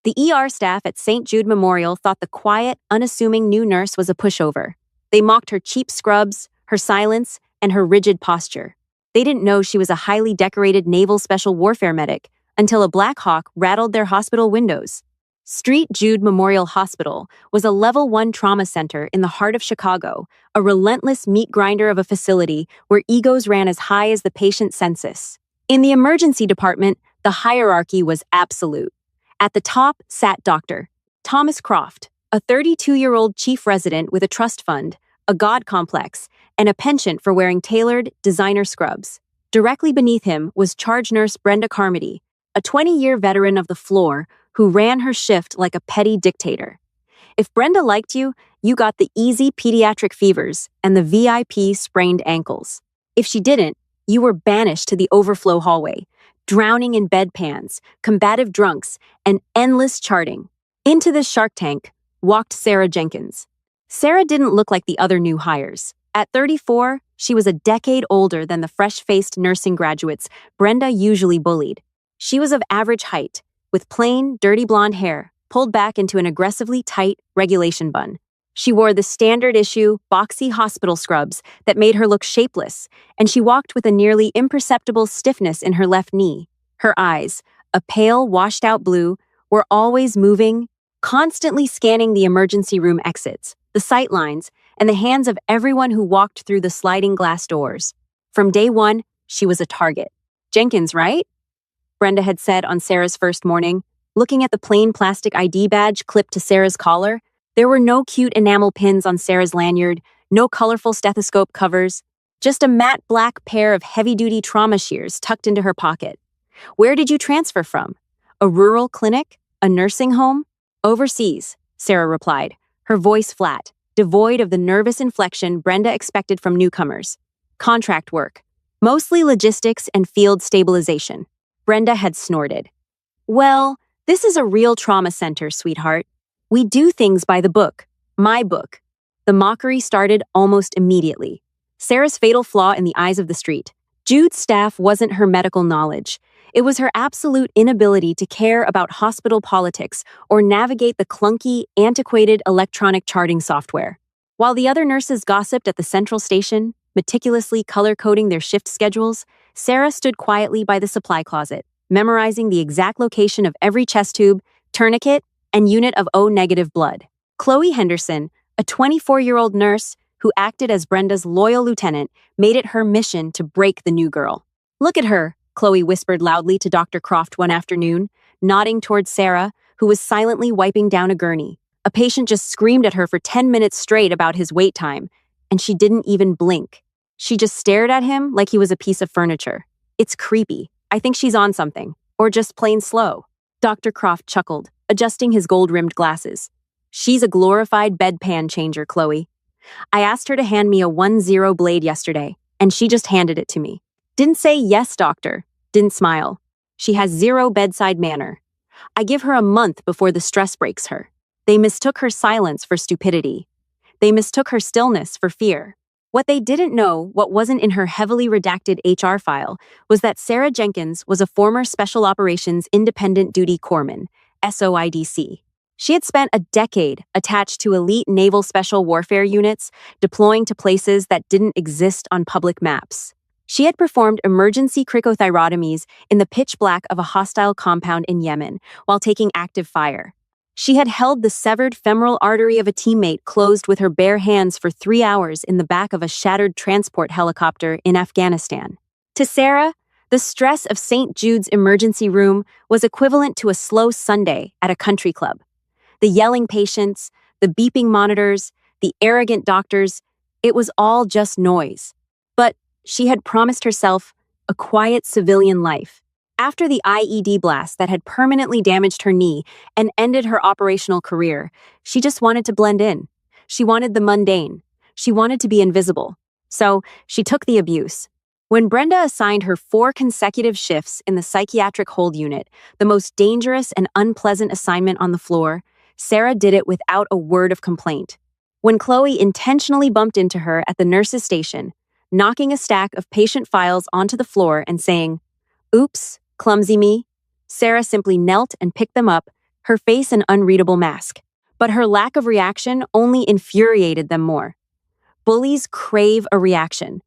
The ER staff at St. Jude Memorial thought the quiet, unassuming new nurse was a pushover. They mocked her cheap scrubs, her silence, and her rigid posture. They didn't know she was a highly decorated naval special warfare medic until a Black Hawk rattled their hospital windows. St. Jude Memorial Hospital was a Level 1 trauma center in the heart of Chicago, a relentless meat grinder of a facility where egos ran as high as the patient census. In the emergency department, the hierarchy was absolute. At the top sat Dr. Thomas Croft, a 32-year-old chief resident with a trust fund, a god complex, and a penchant for wearing tailored, designer scrubs. Directly beneath him was charge nurse Brenda Carmody, a 20-year veteran of the floor who ran her shift like a petty dictator. If Brenda liked you, you got the easy pediatric fevers and the VIP sprained ankles. If she didn't, you were banished to the overflow hallway, drowning in bedpans, combative drunks, and endless charting. Into this Shark Tank walked Sarah Jenkins. Sarah didn't look like the other new hires. At 34, she was a decade older than the fresh-faced nursing graduates Brenda usually bullied. She was of average height, with plain, dirty blonde hair pulled back into an aggressively tight regulation bun. She wore the standard-issue, boxy hospital scrubs that made her look shapeless, and she walked with a nearly imperceptible stiffness in her left knee. Her eyes, a pale, washed-out blue, were always moving, constantly scanning the emergency room exits, the sight lines, and the hands of everyone who walked through the sliding glass doors. From day one, she was a target. "Jenkins, right?" Brenda had said on Sarah's first morning, looking at the plain plastic ID badge clipped to Sarah's collar. There were no cute enamel pins on Sarah's lanyard, no colorful stethoscope covers, just a matte black pair of heavy-duty trauma shears tucked into her pocket. "Where did you transfer from? A rural clinic? A nursing home?" "Overseas," Sarah replied, her voice flat, devoid of the nervous inflection Brenda expected from newcomers. "Contract work. Mostly logistics and field stabilization." Brenda had snorted. "Well, this is a real trauma center, sweetheart. We do things by the book. My book." The mockery started almost immediately. Sarah's fatal flaw in the eyes of the street. Jude's staff wasn't her medical knowledge. It was her absolute inability to care about hospital politics or navigate the clunky, antiquated electronic charting software. While the other nurses gossiped at the central station, meticulously color-coding their shift schedules, Sarah stood quietly by the supply closet, memorizing the exact location of every chest tube, tourniquet, and unit of O-negative blood. Chloe Henderson, a 24-year-old nurse who acted as Brenda's loyal lieutenant, made it her mission to break the new girl. "Look at her," Chloe whispered loudly to Dr. Croft one afternoon, nodding towards Sarah, who was silently wiping down a gurney. A patient just screamed at her for 10 minutes straight about his wait time, and she didn't even blink. She just stared at him like he was a piece of furniture. "It's creepy. I think she's on something. Or just plain slow." Dr. Croft chuckled, adjusting his gold-rimmed glasses. "She's a glorified bedpan changer, Chloe. I asked her to hand me a 1-0 blade yesterday, and she just handed it to me. Didn't say yes, doctor. Didn't smile. She has zero bedside manner. I give her a month before the stress breaks her. They mistook her silence for stupidity. They mistook her stillness for fear. What they didn't know, what wasn't in her heavily redacted HR file, was that Sarah Jenkins was a former Special Operations Independent Duty Corpsman, SOIDC. She had spent a decade attached to elite naval special warfare units, deploying to places that didn't exist on public maps. She had performed emergency cricothyrotomies in the pitch black of a hostile compound in Yemen while taking active fire. She had held the severed femoral artery of a teammate closed with her bare hands for 3 hours in the back of a shattered transport helicopter in Afghanistan. To Sarah, the stress of St. Jude's emergency room was equivalent to a slow Sunday at a country club. The yelling patients, the beeping monitors, the arrogant doctors, it was all just noise. But she had promised herself a quiet civilian life. After the IED blast that had permanently damaged her knee and ended her operational career, she just wanted to blend in. She wanted the mundane. She wanted to be invisible. So she took the abuse. When Brenda assigned her 4 consecutive shifts in the psychiatric hold unit, the most dangerous and unpleasant assignment on the floor, Sarah did it without a word of complaint. When Chloe intentionally bumped into her at the nurse's station, knocking a stack of patient files onto the floor and saying, "Oops, clumsy me," Sarah simply knelt and picked them up, her face an unreadable mask. But her lack of reaction only infuriated them more. Bullies crave a reaction,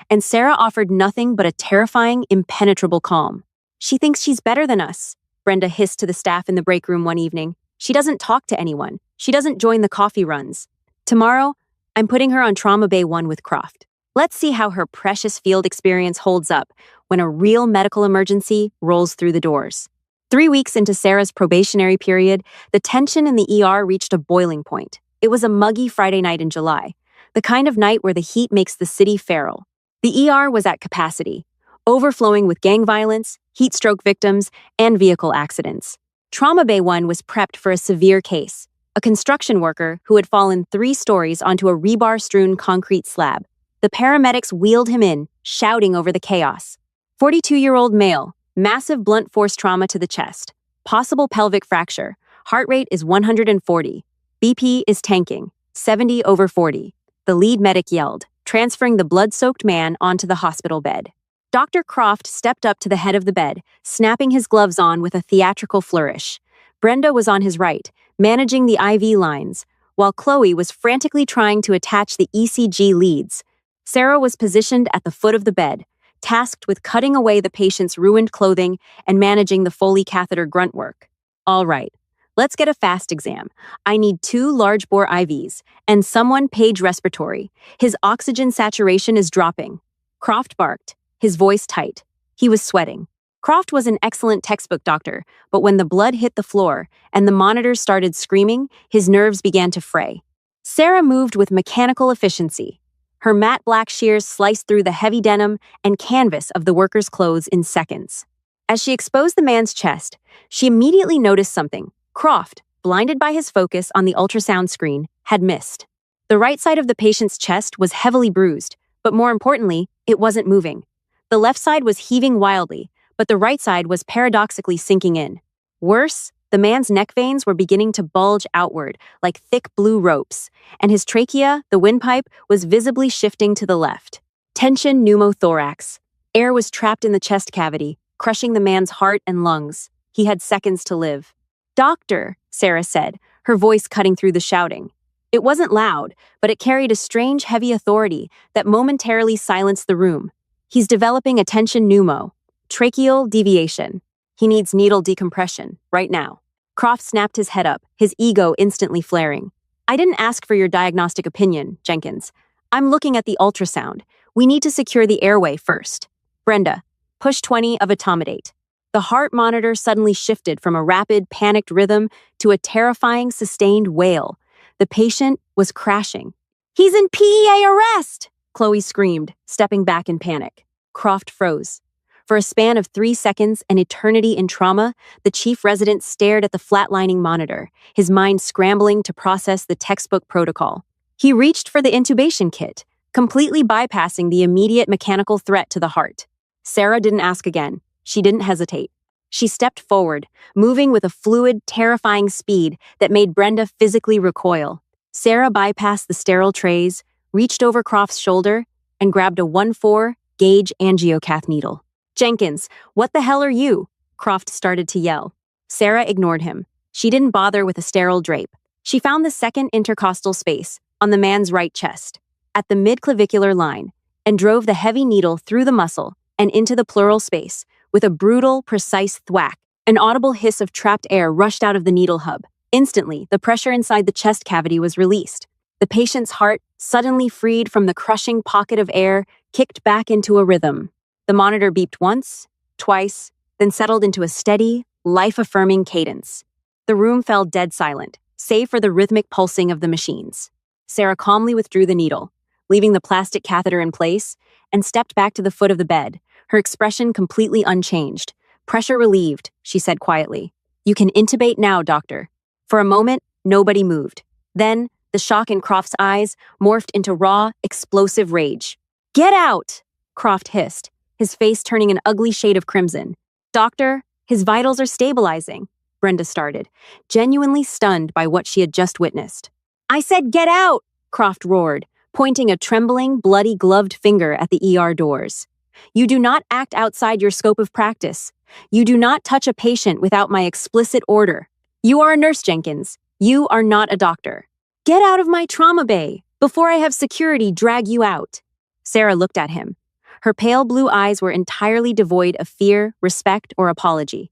and Sarah offered nothing but a terrifying, impenetrable calm. "She thinks she's better than us," Brenda hissed to the staff in the break room one evening. "She doesn't talk to anyone. She doesn't join the coffee runs. Tomorrow, I'm putting her on Trauma Bay 1 with Croft. Let's see how her precious field experience holds up when a real medical emergency rolls through the doors." 3 weeks into Sarah's probationary period, the tension in the ER reached a boiling point. It was a muggy Friday night in July, the kind of night where the heat makes the city feral. The ER was at capacity, overflowing with gang violence, heat stroke victims, and vehicle accidents. Trauma Bay 1 was prepped for a severe case, a construction worker who had fallen 3 stories onto a rebar-strewn concrete slab. The paramedics wheeled him in, shouting over the chaos. 42-year-old male, massive blunt force trauma to the chest, possible pelvic fracture, heart rate is 140, BP is tanking, 70/40. The lead medic yelled, transferring the blood-soaked man onto the hospital bed. Dr. Croft stepped up to the head of the bed, snapping his gloves on with a theatrical flourish. Brenda was on his right, managing the IV lines, while Chloe was frantically trying to attach the ECG leads. Sarah was positioned at the foot of the bed, tasked with cutting away the patient's ruined clothing and managing the Foley catheter grunt work. "All right, let's get a fast exam. I need 2 large-bore IVs, and someone page respiratory. His oxygen saturation is dropping." Croft barked, his voice tight. He was sweating. Croft was an excellent textbook doctor, but when the blood hit the floor and the monitors started screaming, his nerves began to fray. Sarah moved with mechanical efficiency. Her matte black shears sliced through the heavy denim and canvas of the worker's clothes in seconds. As she exposed the man's chest, she immediately noticed something. Croft, blinded by his focus on the ultrasound screen, had missed. The right side of the patient's chest was heavily bruised, but more importantly, it wasn't moving. The left side was heaving wildly, but the right side was paradoxically sinking in. Worse, the man's neck veins were beginning to bulge outward like thick blue ropes, and his trachea, the windpipe, was visibly shifting to the left. Tension pneumothorax. Air was trapped in the chest cavity, crushing the man's heart and lungs. He had seconds to live. "Doctor," Sarah said, her voice cutting through the shouting. It wasn't loud, but it carried a strange heavy authority that momentarily silenced the room. "He's developing a tension pneumo. Tracheal deviation. He needs needle decompression, right now." Croft snapped his head up, his ego instantly flaring. "I didn't ask for your diagnostic opinion, Jenkins. I'm looking at the ultrasound. We need to secure the airway first. Brenda, push 20 of etomidate." The heart monitor suddenly shifted from a rapid, panicked rhythm to a terrifying, sustained wail. The patient was crashing. "He's in PEA arrest!" Chloe screamed, stepping back in panic. Croft froze. For a span of 3 seconds, an eternity in trauma, the chief resident stared at the flatlining monitor, his mind scrambling to process the textbook protocol. He reached for the intubation kit, completely bypassing the immediate mechanical threat to the heart. Sarah didn't ask again. She didn't hesitate. She stepped forward, moving with a fluid, terrifying speed that made Brenda physically recoil. Sarah bypassed the sterile trays, reached over Croft's shoulder, and grabbed a 1/4 gauge angiocath needle. "Jenkins, what the hell are you?" Croft started to yell. Sarah ignored him. She didn't bother with a sterile drape. She found the second intercostal space, on the man's right chest, at the mid-clavicular line, and drove the heavy needle through the muscle and into the pleural space with a brutal, precise thwack. An audible hiss of trapped air rushed out of the needle hub. Instantly, the pressure inside the chest cavity was released. The patient's heart, suddenly freed from the crushing pocket of air, kicked back into a rhythm. The monitor beeped once, twice, then settled into a steady, life-affirming cadence. The room fell dead silent, save for the rhythmic pulsing of the machines. Sarah calmly withdrew the needle, leaving the plastic catheter in place, and stepped back to the foot of the bed, her expression completely unchanged. "Pressure relieved," she said quietly. "You can intubate now, doctor." For a moment, nobody moved. Then, the shock in Croft's eyes morphed into raw, explosive rage. "Get out!" Croft hissed, his face turning an ugly shade of crimson. "Doctor, his vitals are stabilizing," Brenda started, genuinely stunned by what she had just witnessed. "I said get out!" Croft roared, pointing a trembling, bloody gloved finger at the ER doors. "You do not act outside your scope of practice. You do not touch a patient without my explicit order." You are a nurse, Jenkins. You are not a doctor. Get out of my trauma bay before I have security drag you out. Sarah looked at him. Her pale blue eyes were entirely devoid of fear, respect, or apology.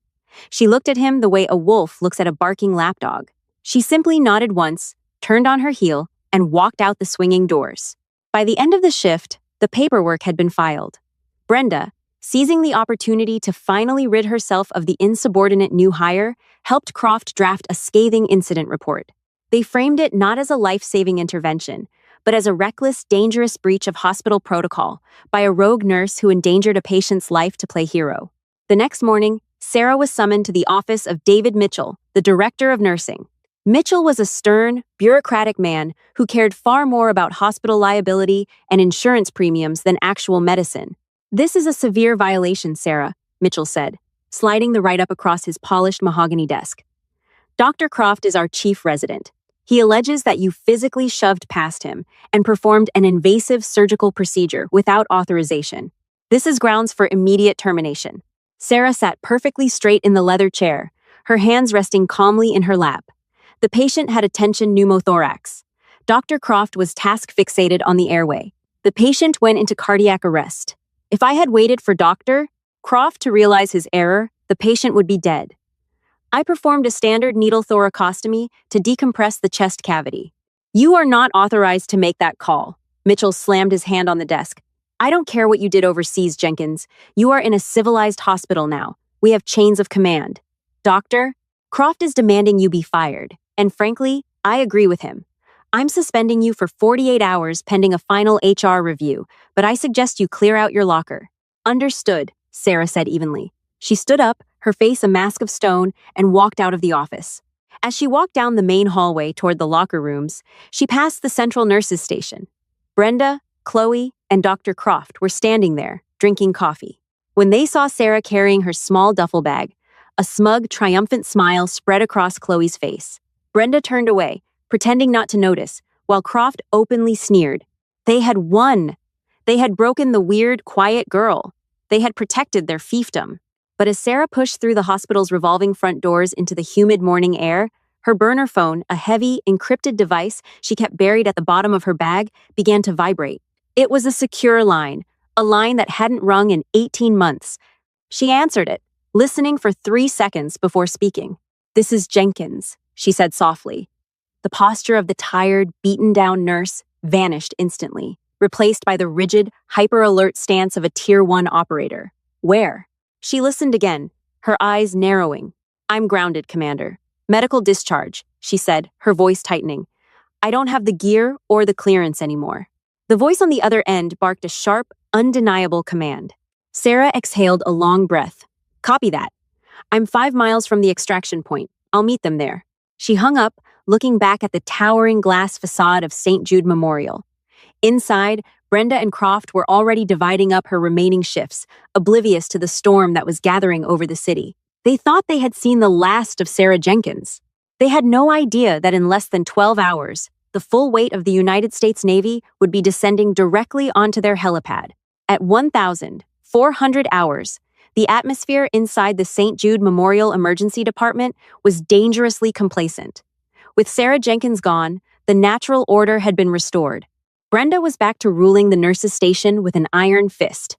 She looked at him the way a wolf looks at a barking lapdog. She simply nodded once, turned on her heel, and walked out the swinging doors. By the end of the shift, the paperwork had been filed. Brenda, seizing the opportunity to finally rid herself of the insubordinate new hire, helped Croft draft a scathing incident report. They framed it not as a life-saving intervention, but as a reckless, dangerous breach of hospital protocol by a rogue nurse who endangered a patient's life to play hero. The next morning, Sarah was summoned to the office of David Mitchell, the director of nursing. Mitchell was a stern, bureaucratic man who cared far more about hospital liability and insurance premiums than actual medicine. This is a severe violation, Sarah, Mitchell said, sliding the write-up across his polished mahogany desk. Dr. Croft is our chief resident. He alleges that you physically shoved past him and performed an invasive surgical procedure without authorization. This is grounds for immediate termination. Sarah sat perfectly straight in the leather chair, her hands resting calmly in her lap. The patient had a tension pneumothorax. Dr. Croft was task-fixated on the airway. The patient went into cardiac arrest. If I had waited for Dr. Croft to realize his error, the patient would be dead. I performed a standard needle thoracostomy to decompress the chest cavity. You are not authorized to make that call. Mitchell slammed his hand on the desk. I don't care what you did overseas, Jenkins. You are in a civilized hospital now. We have chains of command. Doctor, Croft is demanding you be fired. And frankly, I agree with him. I'm suspending you for 48 hours pending a final HR review, but I suggest you clear out your locker. Understood, Sarah said evenly. She stood up, her face a mask of stone, and walked out of the office. As she walked down the main hallway toward the locker rooms, she passed the central nurses' station. Brenda, Chloe, and Dr. Croft were standing there, drinking coffee. When they saw Sarah carrying her small duffel bag, a smug, triumphant smile spread across Chloe's face. Brenda turned away, pretending not to notice, while Croft openly sneered. They had won. They had broken the weird, quiet girl. They had protected their fiefdom. But as Sarah pushed through the hospital's revolving front doors into the humid morning air, her burner phone, a heavy, encrypted device she kept buried at the bottom of her bag, began to vibrate. It was a secure line, a line that hadn't rung in 18 months. She answered it, listening for 3 seconds before speaking. "This is Jenkins," she said softly. The posture of the tired, beaten-down nurse vanished instantly, replaced by the rigid, hyper-alert stance of a Tier 1 operator. "Where?" She listened again, her eyes narrowing. "I'm grounded, Commander. Medical discharge," she said, her voice tightening. "I don't have the gear or the clearance anymore." The voice on the other end barked a sharp, undeniable command. Sarah exhaled a long breath. "Copy that. I'm 5 miles from the extraction point. I'll meet them there." She hung up, looking back at the towering glass facade of St. Jude Memorial. Inside, Brenda and Croft were already dividing up her remaining shifts, oblivious to the storm that was gathering over the city. They thought they had seen the last of Sarah Jenkins. They had no idea that in less than 12 hours, the full weight of the United States Navy would be descending directly onto their helipad. At 1,400 hours, the atmosphere inside the St. Jude Memorial Emergency Department was dangerously complacent. With Sarah Jenkins gone, the natural order had been restored. Brenda was back to ruling the nurses' station with an iron fist.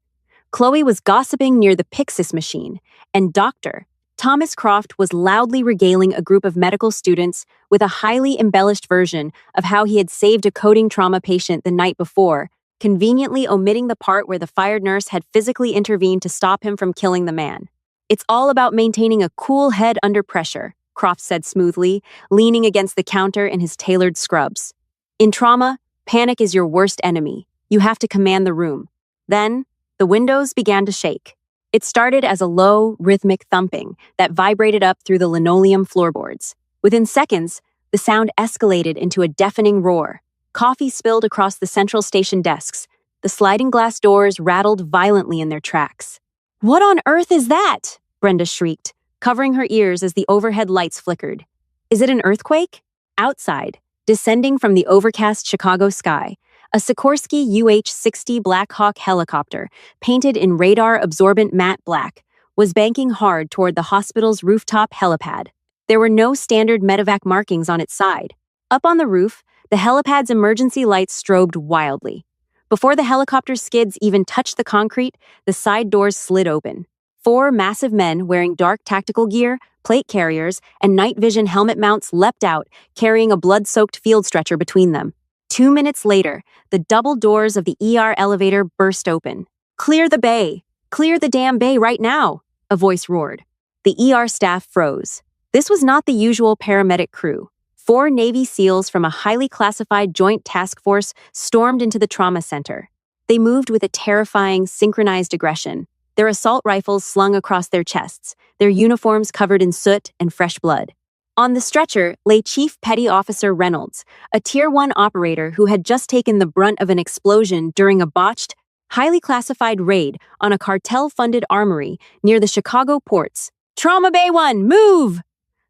Chloe was gossiping near the Pyxis machine, and Dr. Thomas Croft was loudly regaling a group of medical students with a highly embellished version of how he had saved a coding trauma patient the night before, conveniently omitting the part where the fired nurse had physically intervened to stop him from killing the man. "It's all about maintaining a cool head under pressure," Croft said smoothly, leaning against the counter in his tailored scrubs. "In trauma, panic is your worst enemy. You have to command the room." Then, the windows began to shake. It started as a low, rhythmic thumping that vibrated up through the linoleum floorboards. Within seconds, the sound escalated into a deafening roar. Coffee spilled across the central station desks. The sliding glass doors rattled violently in their tracks. "What on earth is that?" Brenda shrieked, covering her ears as the overhead lights flickered. "Is it an earthquake?" Outside, descending from the overcast Chicago sky, a Sikorsky UH-60 Black Hawk helicopter, painted in radar-absorbent matte black, was banking hard toward the hospital's rooftop helipad. There were no standard medevac markings on its side. Up on the roof, the helipad's emergency lights strobed wildly. Before the helicopter's skids even touched the concrete, the side doors slid open. Four massive men wearing dark tactical gear, plate carriers, and night vision helmet mounts leapt out, carrying a blood-soaked field stretcher between them. 2 minutes later, the double doors of the ER elevator burst open. "Clear the bay! Clear the damn bay right now!" a voice roared. The ER staff froze. This was not the usual paramedic crew. 4 Navy SEALs from a highly classified joint task force stormed into the trauma center. They moved with a terrifying, synchronized aggression, their assault rifles slung across their chests, their uniforms covered in soot and fresh blood. On the stretcher lay Chief Petty Officer Reynolds, a Tier 1 operator who had just taken the brunt of an explosion during a botched, highly classified raid on a cartel-funded armory near the Chicago ports. "Trauma Bay 1, move!"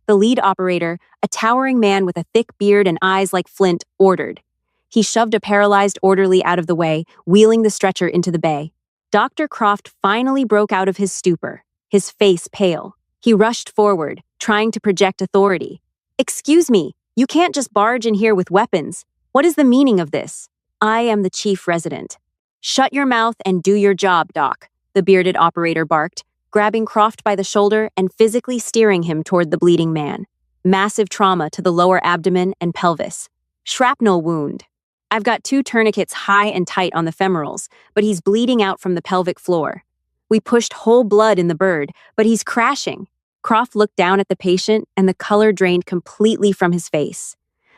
The lead operator, a towering man with a thick beard and eyes like flint, ordered. He shoved a paralyzed orderly out of the way, wheeling the stretcher into the bay. Dr. Croft finally broke out of his stupor, his face pale. He rushed forward, trying to project authority. "Excuse me, you can't just barge in here with weapons. What is the meaning of this? I am the chief resident." "Shut your mouth and do your job, Doc," the bearded operator barked, grabbing Croft by the shoulder and physically steering him toward the bleeding man. Massive trauma to the lower abdomen and pelvis. Shrapnel wound. "I've got 2 tourniquets high and tight on the femorals, but he's bleeding out from the pelvic floor. We pushed whole blood in the bird, but he's crashing." Croft looked down at the patient and the color drained completely from his face.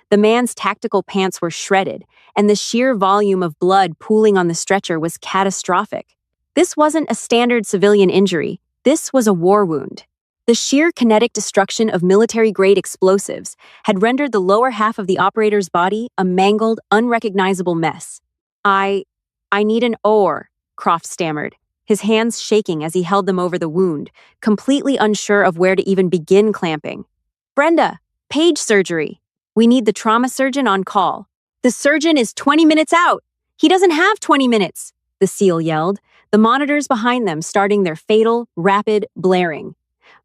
The man's tactical pants were shredded, and the sheer volume of blood pooling on the stretcher was catastrophic. This wasn't a standard civilian injury. This was a war wound. The sheer kinetic destruction of military-grade explosives had rendered the lower half of the operator's body a mangled, unrecognizable mess. I need an oar," Croft stammered, his hands shaking as he held them over the wound, completely unsure of where to even begin clamping. "Brenda, page surgery. We need the trauma surgeon on call." "The surgeon is 20 minutes out. He doesn't have 20 minutes, the SEAL yelled, the monitors behind them starting their fatal, rapid blaring.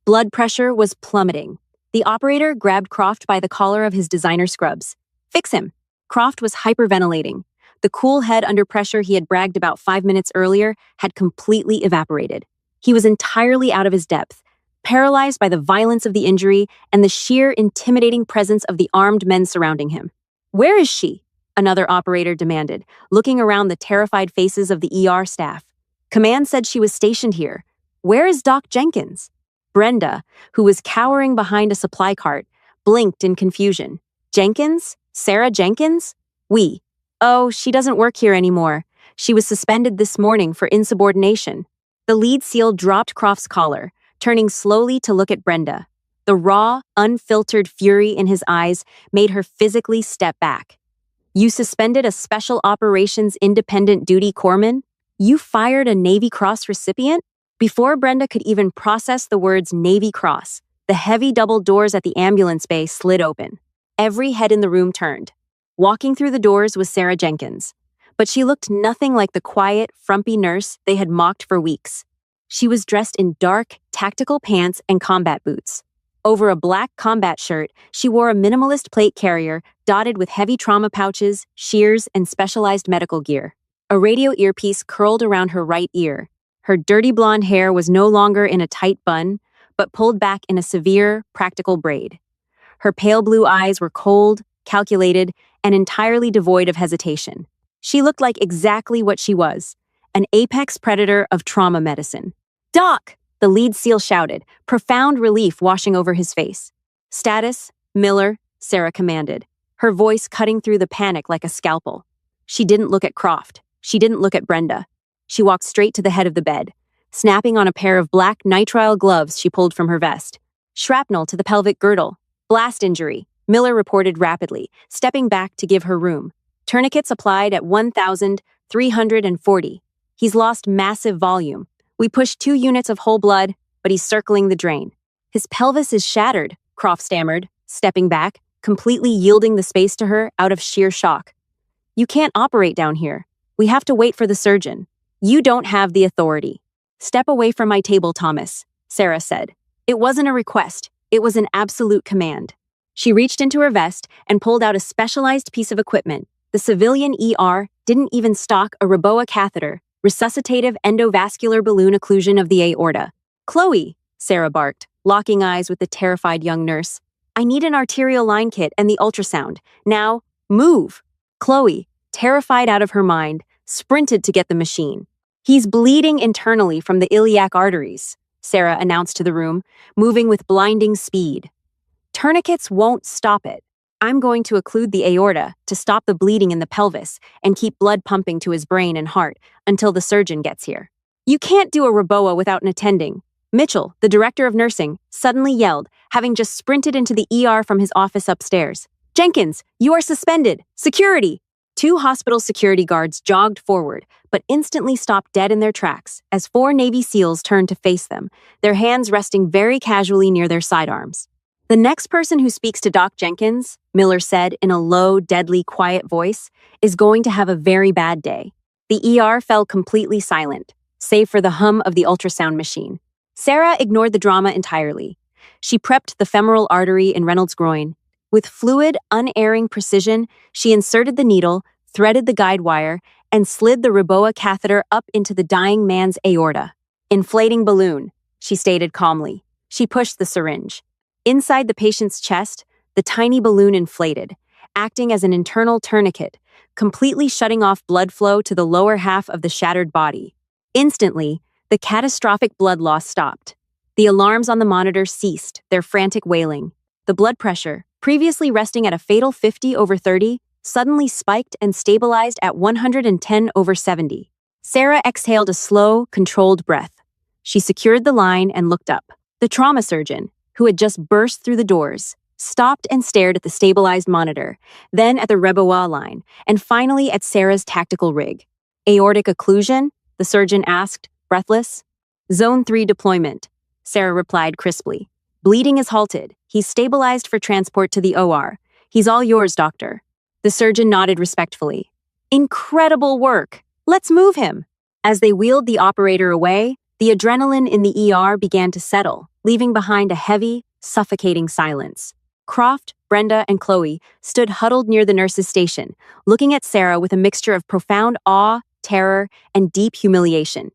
Blood pressure was plummeting. The operator grabbed Croft by the collar of his designer scrubs. "Fix him." Croft was hyperventilating. The cool head under pressure he had bragged about 5 minutes earlier had completely evaporated. He was entirely out of his depth, paralyzed by the violence of the injury and the sheer intimidating presence of the armed men surrounding him. "Where is she?" another operator demanded, looking around the terrified faces of the ER staff. "Command said she was stationed here. Where is Doc Jenkins?" Brenda, who was cowering behind a supply cart, blinked in confusion. "Jenkins? Sarah Jenkins? Oh, she doesn't work here anymore. She was suspended this morning for insubordination." The lead SEAL dropped Croft's collar, turning slowly to look at Brenda. The raw, unfiltered fury in his eyes made her physically step back. "You suspended a Special Operations Independent Duty Corpsman? You fired a Navy Cross recipient?" Before Brenda could even process the words Navy Cross, the heavy double doors at the ambulance bay slid open. Every head in the room turned. Walking through the doors was Sarah Jenkins, but she looked nothing like the quiet, frumpy nurse they had mocked for weeks. She was dressed in dark, tactical pants and combat boots. Over a black combat shirt, she wore a minimalist plate carrier dotted with heavy trauma pouches, shears, and specialized medical gear. A radio earpiece curled around her right ear. Her dirty blonde hair was no longer in a tight bun, but pulled back in a severe, practical braid. Her pale blue eyes were cold, calculated, and entirely devoid of hesitation. She looked like exactly what she was, an apex predator of trauma medicine. "Doc!" the lead SEAL shouted, profound relief washing over his face. "Status, Miller," Sarah commanded, her voice cutting through the panic like a scalpel. She didn't look at Croft. She didn't look at Brenda. She walked straight to the head of the bed, snapping on a pair of black nitrile gloves she pulled from her vest. "Shrapnel to the pelvic girdle. Blast injury," Miller reported rapidly, stepping back to give her room. "Tourniquets applied at 1,340. He's lost massive volume. We pushed 2 units of whole blood, but he's circling the drain." "His pelvis is shattered," Croft stammered, stepping back, completely yielding the space to her out of sheer shock. "You can't operate down here. We have to wait for the surgeon." "You don't have the authority." "Step away from my table, Thomas," Sarah said. "It wasn't a request. It was an absolute command. She reached into her vest and pulled out a specialized piece of equipment. The civilian ER didn't even stock a Reboa catheter, resuscitative endovascular balloon occlusion of the aorta. "Chloe," Sarah barked, locking eyes with the terrified young nurse. "I need an arterial line kit and the ultrasound. Now, move!" Chloe, terrified out of her mind, sprinted to get the machine. "He's bleeding internally from the iliac arteries," Sarah announced to the room, moving with blinding speed. "Tourniquets won't stop it. I'm going to occlude the aorta to stop the bleeding in the pelvis and keep blood pumping to his brain and heart until the surgeon gets here." "You can't do a Reboa without an attending," Mitchell, the director of nursing, suddenly yelled, having just sprinted into the ER from his office upstairs. "Jenkins, you are suspended! Security!" Two hospital security guards jogged forward, but instantly stopped dead in their tracks as 4 Navy SEALs turned to face them, their hands resting very casually near their sidearms. "The next person who speaks to Doc Jenkins," Miller said in a low, deadly, quiet voice, "is going to have a very bad day." The ER fell completely silent, save for the hum of the ultrasound machine. Sarah ignored the drama entirely. She prepped the femoral artery in Reynolds' groin. With fluid, unerring precision, she inserted the needle, threaded the guide wire, and slid the Reboa catheter up into the dying man's aorta. "Inflating balloon," she stated calmly. She pushed the syringe. Inside the patient's chest, the tiny balloon inflated, acting as an internal tourniquet, completely shutting off blood flow to the lower half of the shattered body. Instantly, the catastrophic blood loss stopped. The alarms on the monitor ceased, their frantic wailing. The blood pressure, previously resting at a fatal 50/30, suddenly spiked and stabilized at 110/70. Sarah exhaled a slow, controlled breath. She secured the line and looked up. The trauma surgeon, who had just burst through the doors, stopped and stared at the stabilized monitor, then at the Reboa line, and finally at Sarah's tactical rig. "Aortic occlusion?" the surgeon asked, breathless. "Zone 3 deployment," Sarah replied crisply. "Bleeding is halted. He's stabilized for transport to the OR. He's all yours, doctor." The surgeon nodded respectfully. "Incredible work. Let's move him." As they wheeled the operator away, the adrenaline in the ER began to settle, leaving behind a heavy, suffocating silence. Croft, Brenda, and Chloe stood huddled near the nurse's station, looking at Sarah with a mixture of profound awe, terror, and deep humiliation.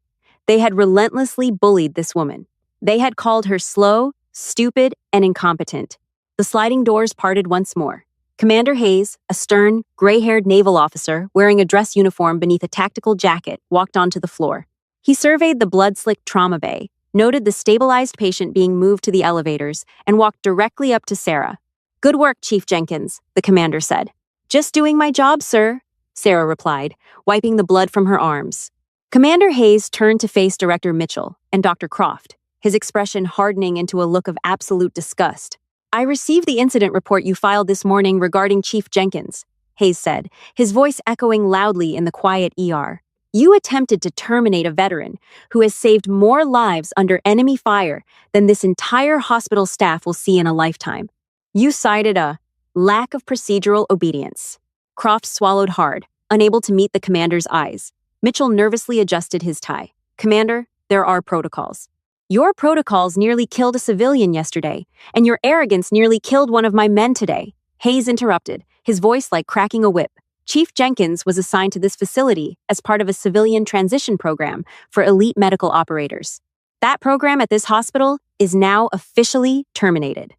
They had relentlessly bullied this woman. They had called her slow, stupid, and incompetent. The sliding doors parted once more. Commander Hayes, a stern, gray-haired naval officer wearing a dress uniform beneath a tactical jacket, walked onto the floor. He surveyed the blood-slicked trauma bay, noted the stabilized patient being moved to the elevators, and walked directly up to Sarah. "Good work, Chief Jenkins," the commander said. "Just doing my job, sir," Sarah replied, wiping the blood from her arms. Commander Hayes turned to face Director Mitchell and Dr. Croft, his expression hardening into a look of absolute disgust. "I received the incident report you filed this morning regarding Chief Jenkins," Hayes said, his voice echoing loudly in the quiet ER. "You attempted to terminate a veteran who has saved more lives under enemy fire than this entire hospital staff will see in a lifetime. You cited a lack of procedural obedience." Croft swallowed hard, unable to meet the commander's eyes. Mitchell nervously adjusted his tie. "Commander, there are protocols." "Your protocols nearly killed a civilian yesterday, and your arrogance nearly killed one of my men today," Hayes interrupted, his voice like cracking a whip. "Chief Jenkins was assigned to this facility as part of a civilian transition program for elite medical operators. That program at this hospital is now officially terminated.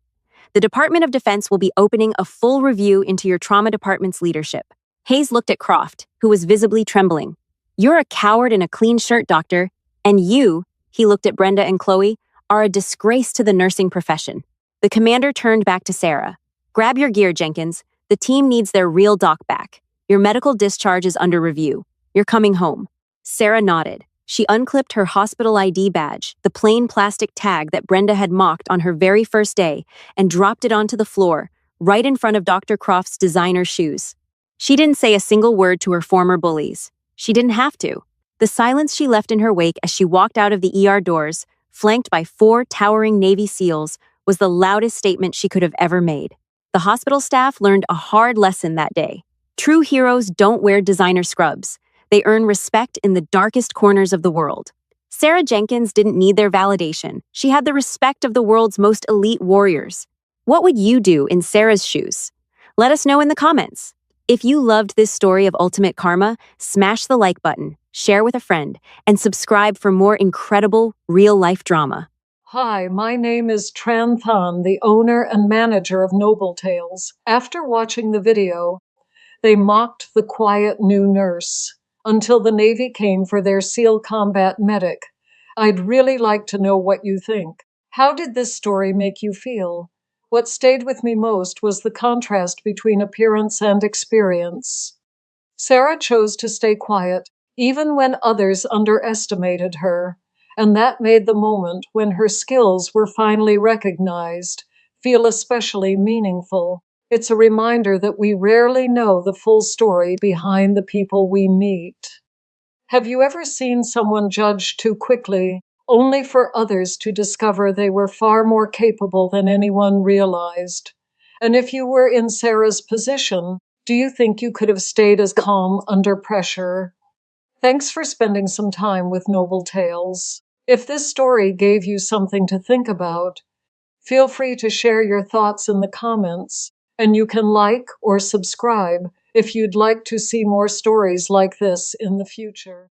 The Department of Defense will be opening a full review into your trauma department's leadership." Hayes looked at Croft, who was visibly trembling. "You're a coward in a clean shirt, doctor, and you," he looked at Brenda and Chloe, "are a disgrace to the nursing profession." The commander turned back to Sarah. "Grab your gear, Jenkins. The team needs their real doc back. Your medical discharge is under review. You're coming home." Sarah nodded. She unclipped her hospital ID badge, the plain plastic tag that Brenda had mocked on her very first day, and dropped it onto the floor, right in front of Dr. Croft's designer shoes. She didn't say a single word to her former bullies. She didn't have to. The silence she left in her wake as she walked out of the ER doors, flanked by 4 towering Navy SEALs, was the loudest statement she could have ever made. The hospital staff learned a hard lesson that day. True heroes don't wear designer scrubs. They earn respect in the darkest corners of the world. Sarah Jenkins didn't need their validation. She had the respect of the world's most elite warriors. What would you do in Sarah's shoes? Let us know in the comments. If you loved this story of ultimate karma, smash the like button, share with a friend, and subscribe for more incredible, real-life drama. Hi, my name is Tran Than, the owner and manager of Noble Tales. After watching the video, they mocked the quiet new nurse until the Navy came for their SEAL combat medic. I'd really like to know what you think. How did this story make you feel? What stayed with me most was the contrast between appearance and experience. Sarah chose to stay quiet, even when others underestimated her, and that made the moment when her skills were finally recognized feel especially meaningful. It's a reminder that we rarely know the full story behind the people we meet. Have you ever seen someone judged too quickly, only for others to discover they were far more capable than anyone realized? And if you were in Sarah's position, do you think you could have stayed as calm under pressure? Thanks for spending some time with Noble Tales. If this story gave you something to think about, feel free to share your thoughts in the comments, and you can like or subscribe if you'd like to see more stories like this in the future.